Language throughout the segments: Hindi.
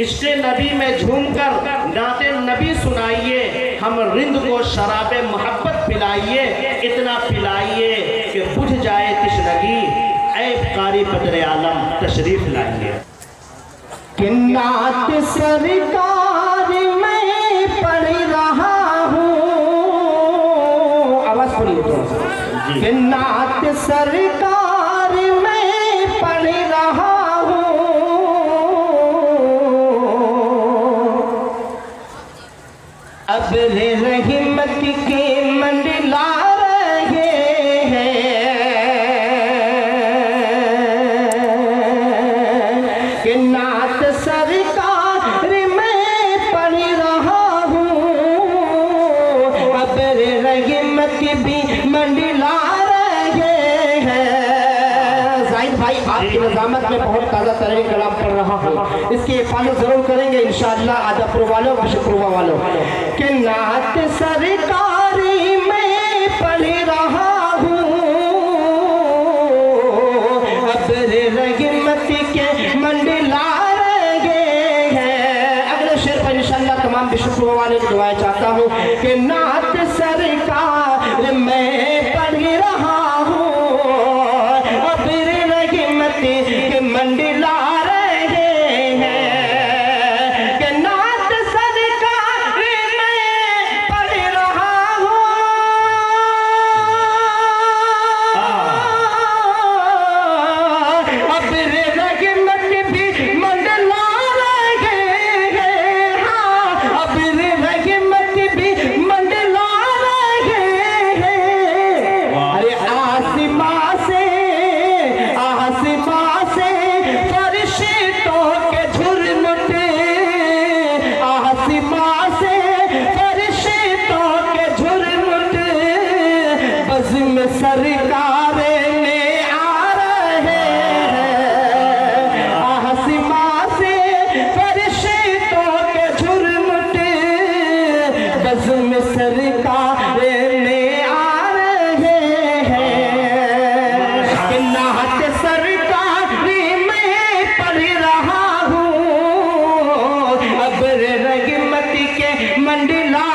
इश्क़े नबी में झूमकर नाते नबी सुनाइए, हम रिंद को शराबे मोहब्बत पिलाइए, इतना पिलाइए कि बुझ जाए तिश्नगी, ऐ कारी बदर आलम तशरीफ लाइए। कि नात सरकार मैं पढ़ रहा हूँ, आवाज बोलिए तो। कि नात सरकार मैं पढ़ रहा हूँ, अब रहमत के मंडला रहे हैं, कि नात सरकार मैं पढ़ रहा हूँ, अब रहमत भी मंडला रहे हैं। जाहिद भाई आपकी नज़ामत में बहुत ताज़ा तरीन कलाम पढ़ रहा हूँ, इसकी हिफाजत जरूर करेंगे इंशाअल्लाह। आदापुर वालों बशपुरवा वालों, कि नात सरकारी मैं पढ़ रहा हूँ, अब रहमत के मंडला रहे हैं। अगले शेर पर इंशाअल्लाह तमाम बशपुरवा वाले को दुआएं चाहता हूँ कि नात सरकार मैं पढ़ रहा हूँ, अब रहमत के मंडला सरकार में आ रहे हैं, आसमां से फरिश्तों के झुरमुट, बज़्म सरकार में आ रहे हैं। कि नात सरकार में पढ़ रहा हूँ, अब रहमत के मंडला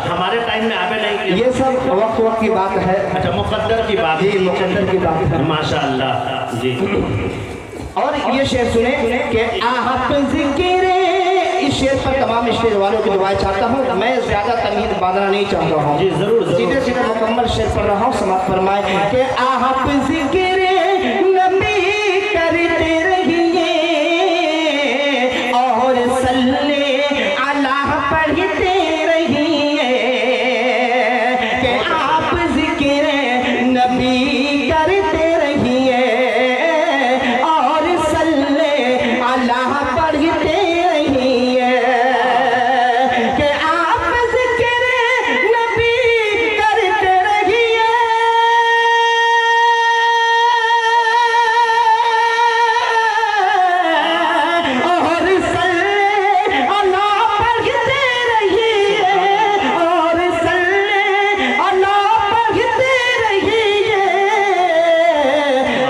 हमारे टाइम में आवे नहीं, ये सब वक्त की बात है। अच्छा, मुकद्दर की बात है, मुकद्दर की बात है। माशाअल्लाह जी। और ये शेर सुने कि आप ज़िक्र, इस शेर पर तमाम शेर वालों की दुआएं चाहता हूँ। मैं ज्यादा तमीज़ बांधना नहीं चाहता हूँ जी, जरूर सीधे सीधे मुकम्मल शेर पर रहा हूँ। समाप्त फरमाए कि आप ज़िक्र नबी करते रहिए और सल्ले अला पढ़ते रहिए, कि आप ज़िक्र नबी करते रहिए और सल्ले अला पढ़ते रहिए, कि आप ज़िक्र नबी करते रहिए और सल्ले अला पढ़ते रहिए, और सल्ले अला पढ़ते रहिए।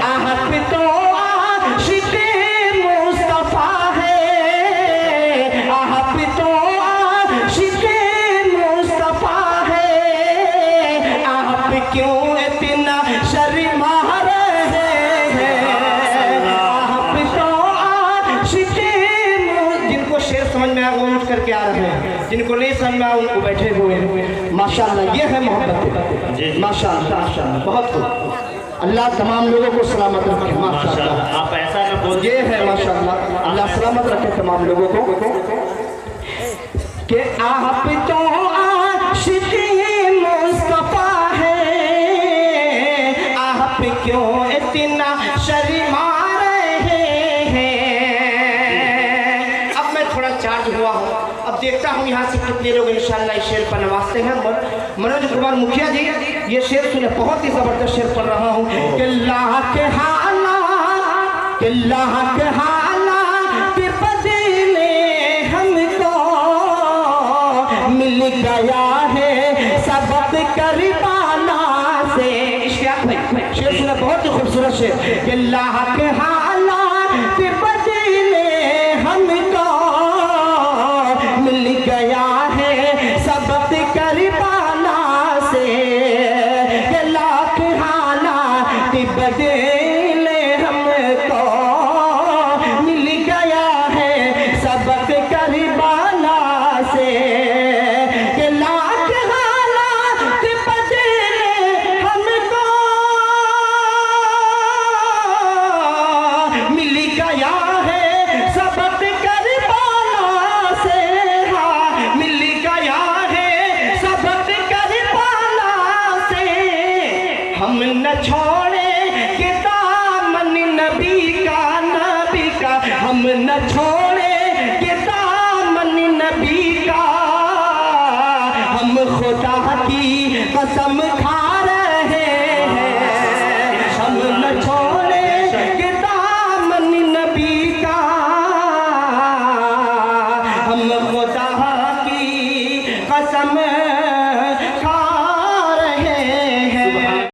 आप तो आशिक़े मुस्तफ़ा है, आप तो आशिक़े मुस्तफ़ा है, आप क्यों इतना शर्मा रहे हैं? आप तो आशिक़े, जिनको शेर समझ में आ वो उठ करके आ रहे हैं, जिनको नहीं समझ में आ उनको बैठे हुए हैं। माशाअल्लाह, ये है मोहब्बत। माशाअल्लाह, माशाअल्लाह, बहुत खूब। अल्लाह तमाम लोगों को सलामत रखे। माशाअल्लाह, आप ऐसा न बोल, ये है माशाअल्लाह, अल्लाह सलामत रखे तमाम लोगों को। कि आप तो आशिक़े मुस्तफ़ा है, आप क्यों इतना शर्मा रहे हैं? अब मैं थोड़ा चार्ज हुआ हूँ, अब देखता हूँ यहाँ से कितने लोग इंशाल्लाह इस शेर पर नवाजते हैं। मनोज कुमार मुखिया जी ये शेर सुने, बहुत ही जबरदस्त शेर पढ़ रहा हूँ। अल्लाह के हालात बदले हमको मिल गया है सबक करबाला से। शेर सुना, बहुत ही खूबसूरत शेर। अल्लाह के हालात बदले हमको मिल गया है सबक करबाला से। अल्लाह के हालात बदले हमको मिल गया है सबक करबाला से। अल्लाह के हालात बदले हमको मिल गया है सबक करबाला से। हाँ, मिल गया है सबक करबाला से। हम न छोड़े के दामन नबी का, हम न छोड़े के दामन नबी का। हम खुदा की कसम